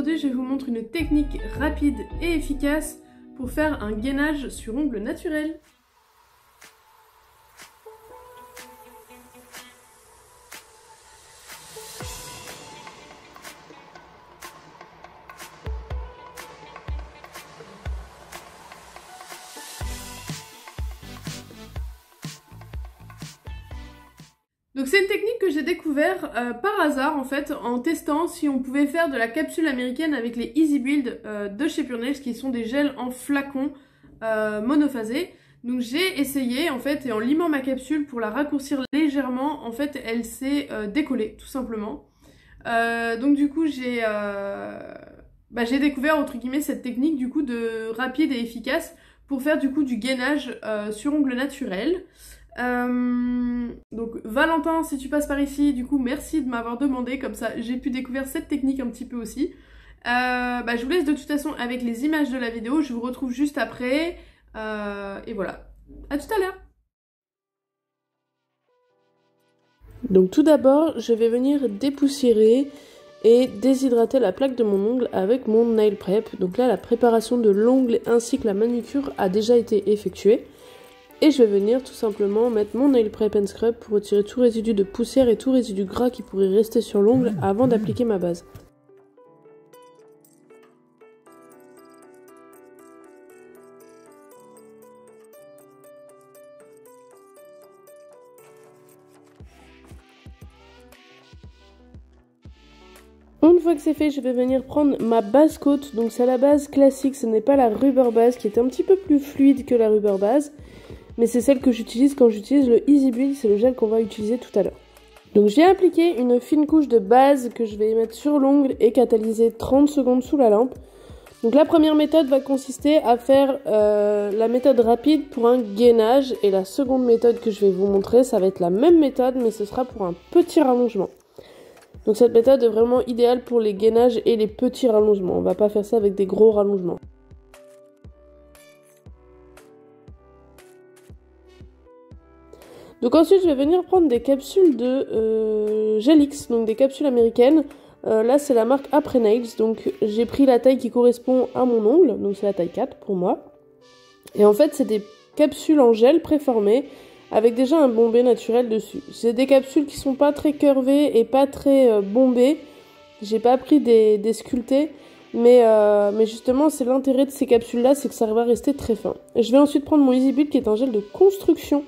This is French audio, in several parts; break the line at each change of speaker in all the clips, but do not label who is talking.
aujourd'hui je vous montre une technique rapide et efficace pour faire un gainage sur ongles naturels. Donc c'est une technique que j'ai découvert par hasard en fait en testant si on pouvait faire de la capsule américaine avec les Easy Build de chez Pure Nails qui sont des gels en flacon monophasés. Donc j'ai essayé en fait et en limant ma capsule pour la raccourcir légèrement, en fait elle s'est décollée tout simplement. Donc du coup j'ai découvert entre guillemets cette technique du coup de rapide et efficace pour faire du coup du gainage sur ongles naturels. Donc Valentin, si tu passes par ici, du coup merci de m'avoir demandé, comme ça j'ai pu découvrir cette technique un petit peu aussi. Je vous laisse de toute façon avec les images de la vidéo, je vous retrouve juste après, et voilà, à tout à l'heure. Donc tout d'abord je vais venir dépoussiérer et déshydrater la plaque de mon ongle avec mon nail prep. Donc là la préparation de l'ongle ainsi que la manucure a déjà été effectuée. Et je vais venir tout simplement mettre mon nail prep and scrub pour retirer tout résidu de poussière et tout résidu gras qui pourrait rester sur l'ongle avant d'appliquer ma base. Une fois que c'est fait, je vais venir prendre ma base coat. Donc c'est la base classique, ce n'est pas la rubber base qui est un petit peu plus fluide que la rubber base. Mais c'est celle que j'utilise quand j'utilise le Easy Build, c'est le gel qu'on va utiliser tout à l'heure. Donc j'ai appliqué une fine couche de base que je vais mettre sur l'ongle et catalyser 30 secondes sous la lampe. Donc la première méthode va consister à faire la méthode rapide pour un gainage. Et la seconde méthode que je vais vous montrer, ça va être la même méthode mais ce sera pour un petit rallongement. Donc cette méthode est vraiment idéale pour les gainages et les petits rallongements. On va pas faire ça avec des gros rallongements. Donc ensuite je vais venir prendre des capsules de Gelix, donc des capsules américaines. Là c'est la marque Après Nails, donc j'ai pris la taille qui correspond à mon ongle, donc c'est la taille 4 pour moi. Et en fait c'est des capsules en gel préformées avec déjà un bombé naturel dessus. C'est des capsules qui sont pas très curvées et pas très bombées. J'ai pas pris des sculptés, mais justement c'est l'intérêt de ces capsules là, c'est que ça va rester très fin. Et je vais ensuite prendre mon Easy Build qui est un gel de construction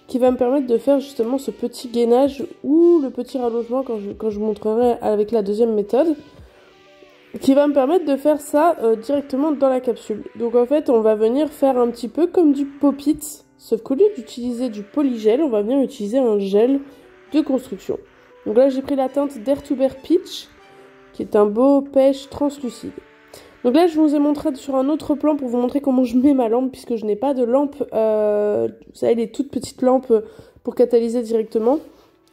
qui va me permettre de faire justement ce petit gainage ou le petit rallongement quand je vous montrerai avec la deuxième méthode, qui va me permettre de faire ça directement dans la capsule. Donc en fait on va venir faire un petit peu comme du pop-it, sauf qu'au lieu d'utiliser du polygel, on va venir utiliser un gel de construction. Donc là j'ai pris la teinte Dare to Bear Peach, qui est un beau pêche translucide. Donc là je vous ai montré sur un autre plan pour vous montrer comment je mets ma lampe, puisque je n'ai pas de lampe, vous savez les toutes petites lampes pour catalyser directement.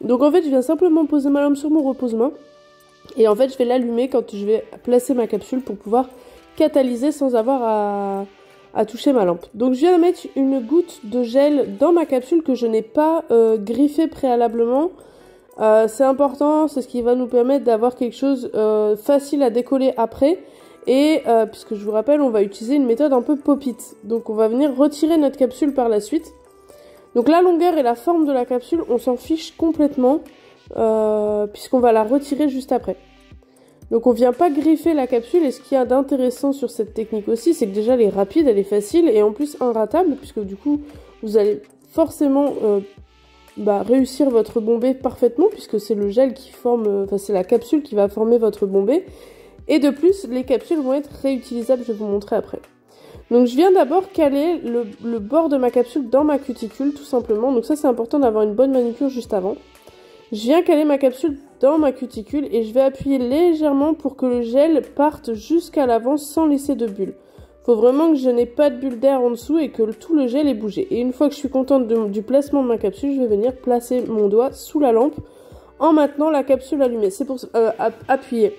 Donc en fait je viens simplement poser ma lampe sur mon repose-main, et en fait je vais l'allumer quand je vais placer ma capsule pour pouvoir catalyser sans avoir à toucher ma lampe. Donc je viens de mettre une goutte de gel dans ma capsule que je n'ai pas griffé préalablement. C'est important, c'est ce qui va nous permettre d'avoir quelque chose facile à décoller après. Et puisque je vous rappelle, on va utiliser une méthode un peu pop-it. Donc on va venir retirer notre capsule par la suite. Donc la longueur et la forme de la capsule, on s'en fiche complètement, puisqu'on va la retirer juste après. Donc on vient pas griffer la capsule, et ce qu'il y a d'intéressant sur cette technique aussi, c'est que déjà elle est rapide, elle est facile, et en plus inratable, puisque du coup vous allez forcément réussir votre bombé parfaitement, puisque c'est le gel qui forme, c'est la capsule qui va former votre bombé. Et de plus, les capsules vont être réutilisables, je vais vous montrer après. Donc je viens d'abord caler le bord de ma capsule dans ma cuticule, tout simplement. Donc ça c'est important d'avoir une bonne manucure juste avant. Je viens caler ma capsule dans ma cuticule et je vais appuyer légèrement pour que le gel parte jusqu'à l'avant sans laisser de bulles. Faut vraiment que je n'ai pas de bulle d'air en dessous et que tout le gel est bougé. Et une fois que je suis contente du placement de ma capsule, je vais venir placer mon doigt sous la lampe en maintenant la capsule allumée. C'est pour appuyer.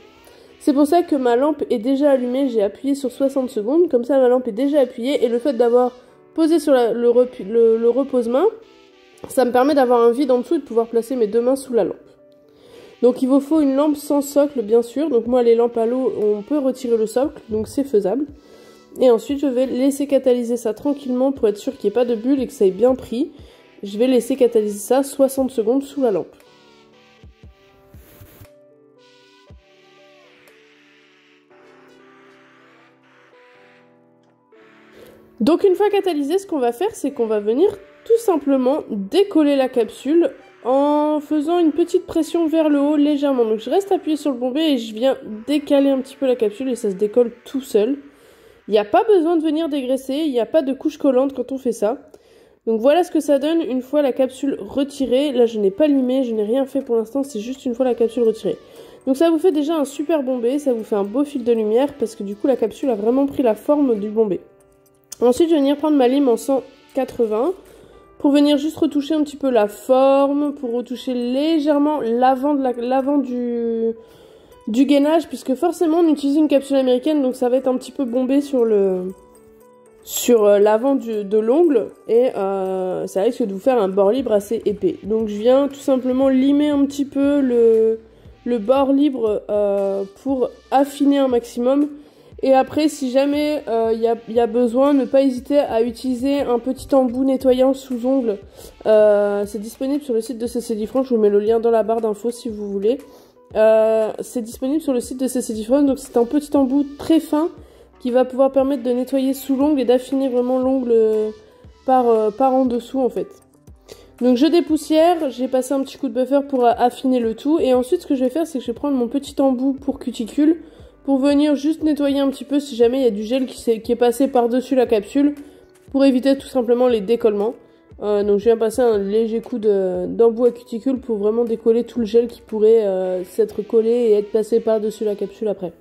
C'est pour ça que ma lampe est déjà allumée, j'ai appuyé sur 60 secondes, comme ça ma lampe est déjà appuyée, et le fait d'avoir posé sur le repose-main, ça me permet d'avoir un vide en dessous et de pouvoir placer mes deux mains sous la lampe. Donc il vous faut une lampe sans socle bien sûr. Donc moi les lampes à l'eau on peut retirer le socle donc c'est faisable. Et ensuite je vais laisser catalyser ça tranquillement pour être sûr qu'il n'y ait pas de bulles et que ça ait bien pris. Je vais laisser catalyser ça 60 secondes sous la lampe. Donc une fois catalysé, ce qu'on va faire, c'est qu'on va venir tout simplement décoller la capsule en faisant une petite pression vers le haut légèrement. Donc je reste appuyée sur le bombet et je viens décaler un petit peu la capsule et ça se décolle tout seul. Il n'y a pas besoin de venir dégraisser, il n'y a pas de couche collante quand on fait ça. Donc voilà ce que ça donne une fois la capsule retirée. Là je n'ai pas limé, je n'ai rien fait pour l'instant, c'est juste une fois la capsule retirée. Donc ça vous fait déjà un super bombé, ça vous fait un beau fil de lumière parce que du coup la capsule a vraiment pris la forme du bombé. Ensuite, je vais venir prendre ma lime en 180 pour venir juste retoucher un petit peu la forme, pour retoucher légèrement l'avant du gainage, puisque forcément on utilise une capsule américaine, donc ça va être un petit peu bombé sur l'avant de l'ongle et ça risque de vous faire un bord libre assez épais. Donc je viens tout simplement limer un petit peu le bord libre pour affiner un maximum. Et après, si jamais y a besoin, ne pas hésiter à utiliser un petit embout nettoyant sous ongle. C'est disponible sur le site de CC Diff'rant, je vous mets le lien dans la barre d'infos si vous voulez. C'est disponible sur le site de CC Diff'rant, donc c'est un petit embout très fin qui va pouvoir permettre de nettoyer sous l'ongle et d'affiner vraiment l'ongle par en dessous en fait. Donc je dépoussière, j'ai passé un petit coup de buffer pour affiner le tout. Et ensuite ce que je vais faire, c'est que je vais prendre mon petit embout pour cuticule pour venir juste nettoyer un petit peu si jamais il y a du gel qui est passé par-dessus la capsule pour éviter tout simplement les décollements. Donc je viens passer un léger coup d'embout à cuticule pour vraiment décoller tout le gel qui pourrait s'être collé et être passé par-dessus la capsule après.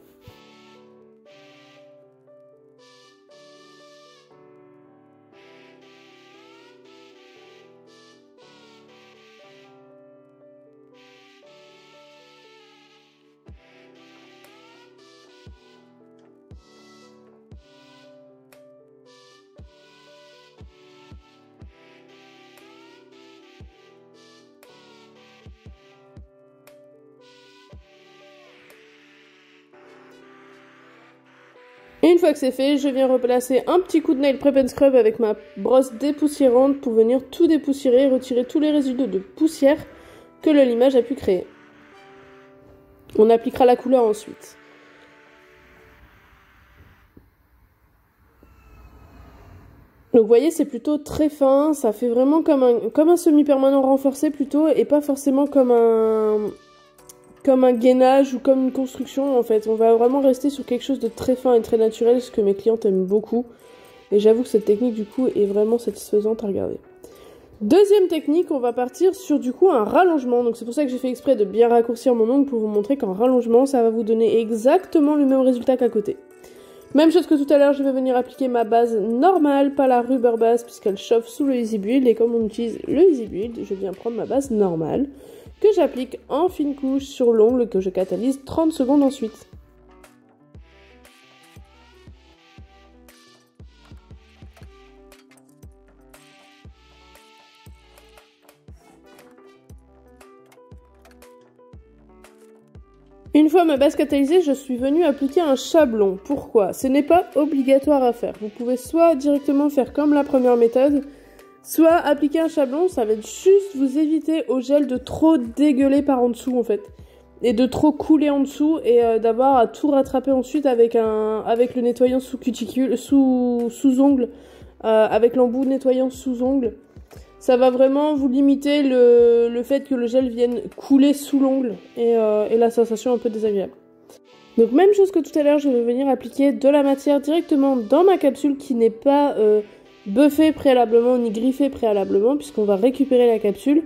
Et une fois que c'est fait, je viens replacer un petit coup de nail prep and scrub avec ma brosse dépoussiérante pour venir tout dépoussiérer et retirer tous les résidus de poussière que le limage a pu créer. On appliquera la couleur ensuite. Donc vous voyez, c'est plutôt très fin, ça fait vraiment comme un semi-permanent renforcé plutôt, et pas forcément comme un gainage ou comme une construction en fait. On va vraiment rester sur quelque chose de très fin et très naturel, ce que mes clientes aiment beaucoup. Et j'avoue que cette technique du coup est vraiment satisfaisante à regarder. Deuxième technique, on va partir sur du coup un rallongement. Donc c'est pour ça que j'ai fait exprès de bien raccourcir mon ongle pour vous montrer qu'en rallongement, ça va vous donner exactement le même résultat qu'à côté. Même chose que tout à l'heure, je vais venir appliquer ma base normale, pas la rubber base puisqu'elle chauffe sous le Easy Build. Et comme on utilise le Easy Build, je viens prendre ma base normale que j'applique en fine couche sur l'ongle que je catalyse 30 secondes ensuite. Une fois ma base catalysée, je suis venue appliquer un chablon. Pourquoi? Ce n'est pas obligatoire à faire. Vous pouvez soit directement faire comme la première méthode, soit appliquer un chablon, ça va juste vous éviter au gel de trop dégueuler par en dessous en fait. Et de trop couler en dessous et d'avoir à tout rattraper ensuite avec le nettoyant sous cuticule, sous ongle, avec l'embout nettoyant sous ongle. Ça va vraiment vous limiter le fait que le gel vienne couler sous l'ongle et la sensation un peu désagréable. Donc même chose que tout à l'heure, je vais venir appliquer de la matière directement dans ma capsule qui n'est pas buffée préalablement ni griffée préalablement puisqu'on va récupérer la capsule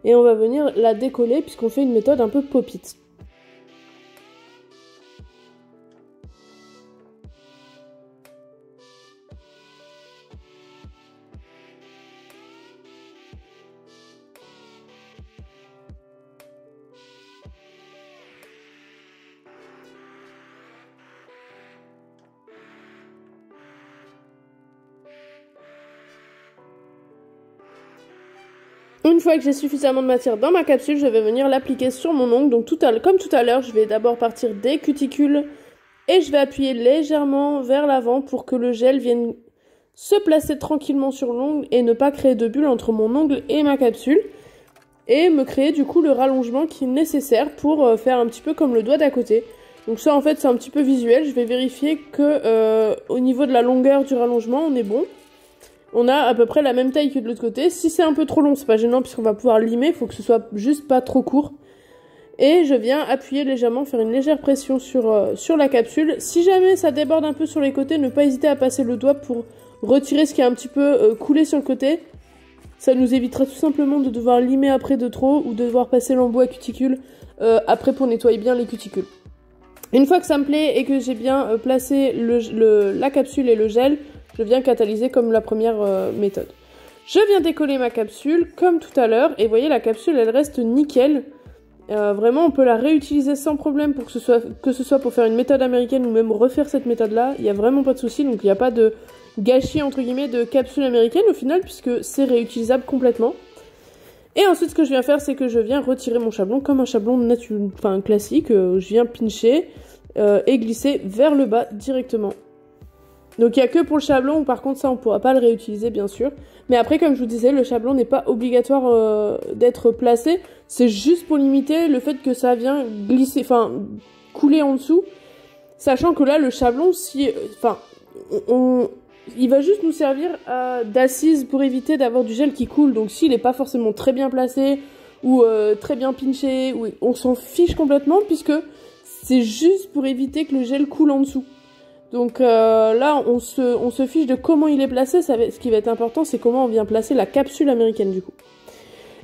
et on va venir la décoller puisqu'on fait une méthode un peu pop-it. Une fois que j'ai suffisamment de matière dans ma capsule, je vais venir l'appliquer sur mon ongle. Donc comme tout à l'heure, je vais d'abord partir des cuticules et je vais appuyer légèrement vers l'avant pour que le gel vienne se placer tranquillement sur l'ongle et ne pas créer de bulle entre mon ongle et ma capsule. Et me créer du coup le rallongement qui est nécessaire pour faire un petit peu comme le doigt d'à côté. Donc ça en fait c'est un petit peu visuel, je vais vérifier que au niveau de la longueur du rallongement on est bon. On a à peu près la même taille que de l'autre côté. Si c'est un peu trop long c'est pas gênant puisqu'on va pouvoir limer, il faut que ce soit juste pas trop court. Et je viens appuyer légèrement, faire une légère pression sur la capsule. Si jamais ça déborde un peu sur les côtés, ne pas hésiter à passer le doigt pour retirer ce qui est un petit peu coulé sur le côté. Ça nous évitera tout simplement de devoir limer après de trop ou de devoir passer l'embout à cuticule après pour nettoyer bien les cuticules. Une fois que ça me plaît et que j'ai bien placé la capsule et le gel, je viens catalyser comme la première méthode. Je viens décoller ma capsule comme tout à l'heure et vous voyez la capsule elle reste nickel. Vraiment on peut la réutiliser sans problème pour que ce soit pour faire une méthode américaine ou même refaire cette méthode là. Il n'y a vraiment pas de souci, donc il n'y a pas de gâchis entre guillemets de capsule américaine au final puisque c'est réutilisable complètement. Et ensuite ce que je viens faire c'est que je viens retirer mon chablon comme un chablon classique, je viens pincher et glisser vers le bas directement. Donc il n'y a que pour le chablon où par contre ça on ne pourra pas le réutiliser bien sûr. Mais après comme je vous disais le chablon n'est pas obligatoire d'être placé, c'est juste pour limiter le fait que ça vient glisser, couler en dessous. Sachant que là le chablon il va juste nous servir d'assise pour éviter d'avoir du gel qui coule. Donc s'il n'est pas forcément très bien placé ou très bien pinché, on s'en fiche complètement puisque c'est juste pour éviter que le gel coule en dessous. Donc là on se fiche de comment il est placé. Ce qui va être important c'est comment on vient placer la capsule américaine du coup.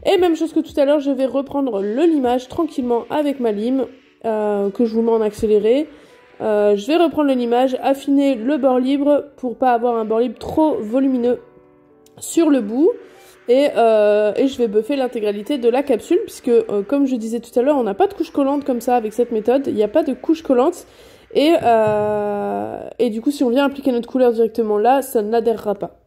Et même chose que tout à l'heure, je vais reprendre le limage tranquillement avec ma lime que je vous mets en accéléré. Je vais reprendre le limage, affiner le bord libre pour pas avoir un bord libre trop volumineux sur le bout. Et je vais buffer l'intégralité de la capsule puisque comme je disais tout à l'heure, on n'a pas de couche collante comme ça avec cette méthode. Il n'y a pas de couche collante et du coup si on vient appliquer notre couleur directement là, ça n'adhérera pas.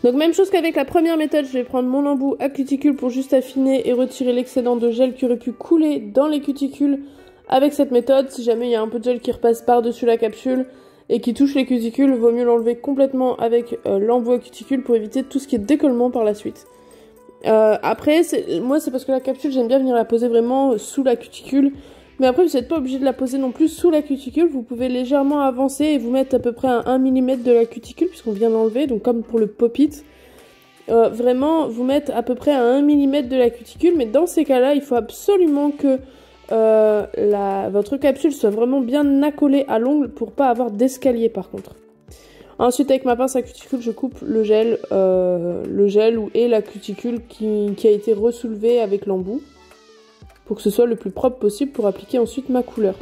Donc même chose qu'avec la première méthode, je vais prendre mon embout à cuticule pour juste affiner et retirer l'excédent de gel qui aurait pu couler dans les cuticules avec cette méthode. Si jamais il y a un peu de gel qui repasse par-dessus la capsule et qui touche les cuticules, il vaut mieux l'enlever complètement avec l'embout à cuticule pour éviter tout ce qui est décollement par la suite. Après, moi c'est parce que la capsule, j'aime bien venir la poser vraiment sous la cuticule. Mais après, vous n'êtes pas obligé de la poser non plus sous la cuticule. Vous pouvez légèrement avancer et vous mettre à peu près à 1 mm de la cuticule, puisqu'on vient l'enlever, donc comme pour le pop-it. Vraiment, vous mettre à peu près à 1 mm de la cuticule. Mais dans ces cas-là, il faut absolument que votre capsule soit vraiment bien accolée à l'ongle pour pas avoir d'escalier par contre. Ensuite, avec ma pince à cuticule, je coupe le gel et la cuticule qui a été ressoulevée avec l'embout, pour que ce soit le plus propre possible pour appliquer ensuite ma couleur.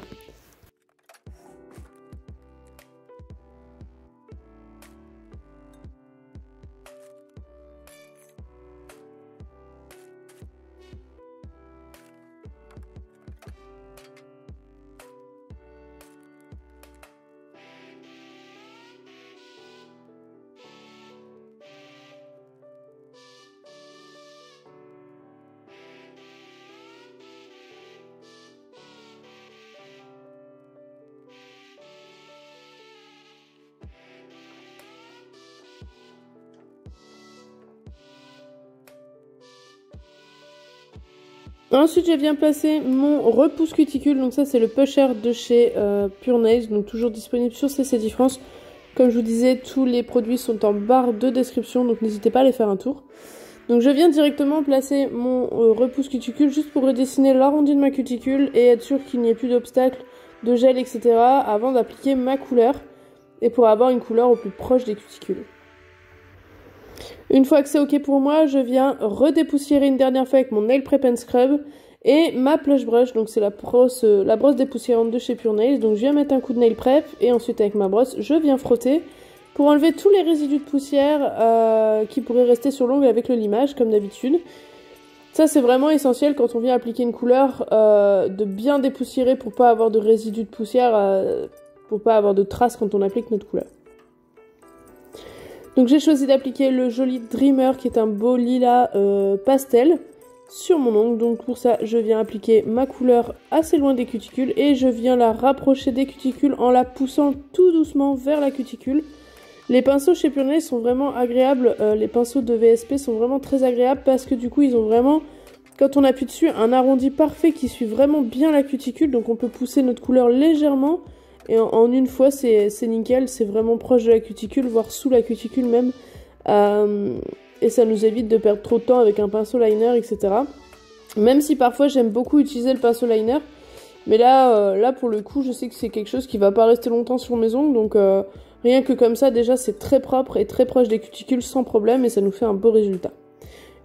Ensuite, je viens placer mon repousse cuticule. Donc ça, c'est le pusher de chez Pure Nails, donc toujours disponible sur CCD France. Comme je vous disais, tous les produits sont en barre de description, donc n'hésitez pas à aller faire un tour. Donc je viens directement placer mon repousse cuticule juste pour redessiner l'arrondi de ma cuticule et être sûr qu'il n'y ait plus d'obstacles, de gel, etc. avant d'appliquer ma couleur et pour avoir une couleur au plus proche des cuticules. Une fois que c'est ok pour moi, je viens redépoussiérer une dernière fois avec mon Nail Prep and Scrub et ma Plush Brush, donc c'est la brosse dépoussiérante de chez Pure Nails. Donc je viens mettre un coup de Nail Prep et ensuite avec ma brosse, je viens frotter pour enlever tous les résidus de poussière qui pourraient rester sur l'ongle avec le limage comme d'habitude. Ça c'est vraiment essentiel quand on vient appliquer une couleur, de bien dépoussiérer pour pas avoir de résidus de poussière, pour pas avoir de traces quand on applique notre couleur. Donc j'ai choisi d'appliquer le joli Dreamer qui est un beau lilas pastel sur mon ongle. Donc pour ça je viens appliquer ma couleur assez loin des cuticules et je viens la rapprocher des cuticules en la poussant tout doucement vers la cuticule. Les pinceaux chez Pure Nails sont vraiment agréables, les pinceaux de VSP sont vraiment très agréables parce que du coup ils ont vraiment, quand on appuie dessus, un arrondi parfait qui suit vraiment bien la cuticule, donc on peut pousser notre couleur légèrement et en une fois c'est nickel, c'est vraiment proche de la cuticule, voire sous la cuticule même, et ça nous évite de perdre trop de temps avec un pinceau liner, etc. Même si parfois j'aime beaucoup utiliser le pinceau liner, mais là pour le coup je sais que c'est quelque chose qui va pas rester longtemps sur mes ongles, donc rien que comme ça, déjà, c'est très propre et très proche des cuticules sans problème et ça nous fait un beau résultat.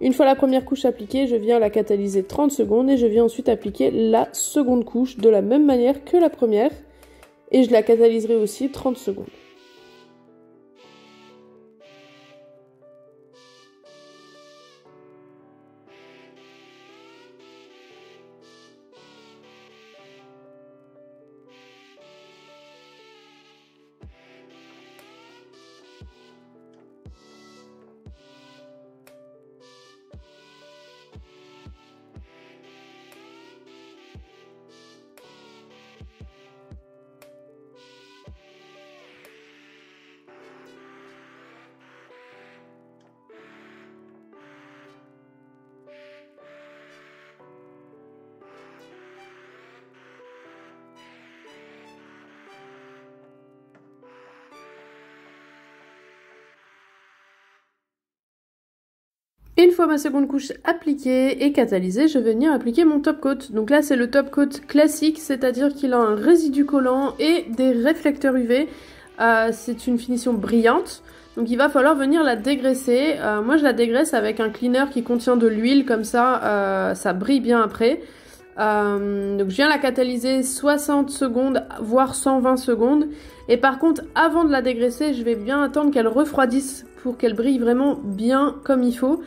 Une fois la première couche appliquée, je viens la catalyser 30 secondes et je viens ensuite appliquer la seconde couche de la même manière que la première et je la catalyserai aussi 30 secondes. Une fois ma seconde couche appliquée et catalysée, je vais venir appliquer mon top coat. Donc là c'est le top coat classique, c'est-à-dire qu'il a un résidu collant et des réflecteurs UV. C'est une finition brillante, donc il va falloir venir la dégraisser. Moi je la dégraisse avec un cleaner qui contient de l'huile, comme ça ça brille bien après. Donc je viens la catalyser 60 secondes, voire 120 secondes. Et par contre, avant de la dégraisser, je vais bien attendre qu'elle refroidisse pour qu'elle brille vraiment bien comme il faut.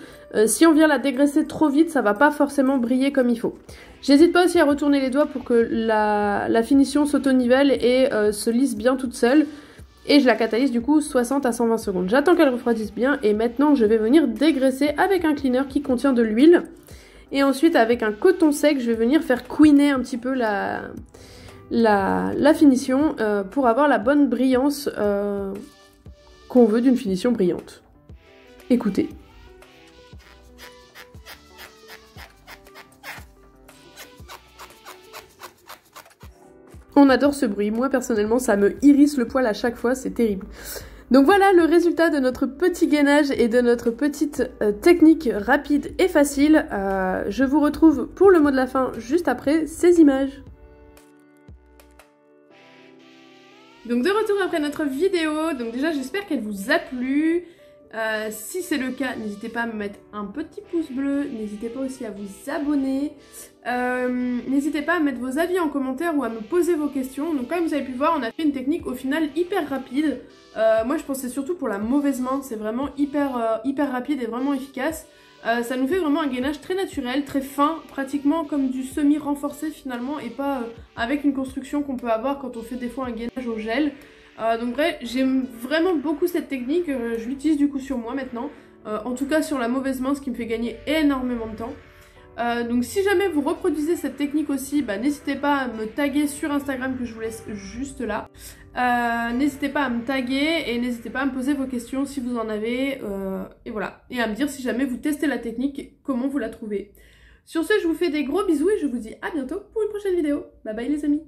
Si on vient la dégraisser trop vite, ça va pas forcément briller comme il faut. J'hésite pas aussi à retourner les doigts pour que la finition s'auto-nivelle et se lisse bien toute seule. Et je la catalyse du coup 60 à 120 secondes. J'attends qu'elle refroidisse bien et maintenant je vais venir dégraisser avec un cleaner qui contient de l'huile. Et ensuite avec un coton sec, je vais venir faire couiner un petit peu la finition pour avoir la bonne brillance qu'on veut d'une finition brillante. Écoutez. On adore ce bruit, moi personnellement ça me hérisse le poil à chaque fois, c'est terrible. Donc voilà le résultat de notre petit gainage et de notre petite technique rapide et facile. Je vous retrouve pour le mot de la fin juste après ces images. Donc de retour après notre vidéo, donc déjà j'espère qu'elle vous a plu. Si c'est le cas, n'hésitez pas à me mettre un petit pouce bleu, n'hésitez pas aussi à vous abonner, n'hésitez pas à mettre vos avis en commentaire ou à me poser vos questions. Donc comme vous avez pu voir, on a fait une technique au final hyper rapide. Moi je pensais surtout pour la mauvaise main, c'est vraiment hyper rapide et vraiment efficace. Ça nous fait vraiment un gainage très naturel, très fin, pratiquement comme du semi-renforcé finalement et pas avec une construction qu'on peut avoir quand on fait des fois un gainage au gel. Donc bref, j'aime vraiment beaucoup cette technique, je l'utilise du coup sur moi maintenant, en tout cas sur la mauvaise main, ce qui me fait gagner énormément de temps. Donc si jamais vous reproduisez cette technique aussi, bah, n'hésitez pas à me taguer sur Instagram que je vous laisse juste là. N'hésitez pas à me taguer et n'hésitez pas à me poser vos questions si vous en avez, et voilà. Et à me dire si jamais vous testez la technique, comment vous la trouvez. Sur ce, je vous fais des gros bisous et je vous dis à bientôt pour une prochaine vidéo. Bye bye les amis.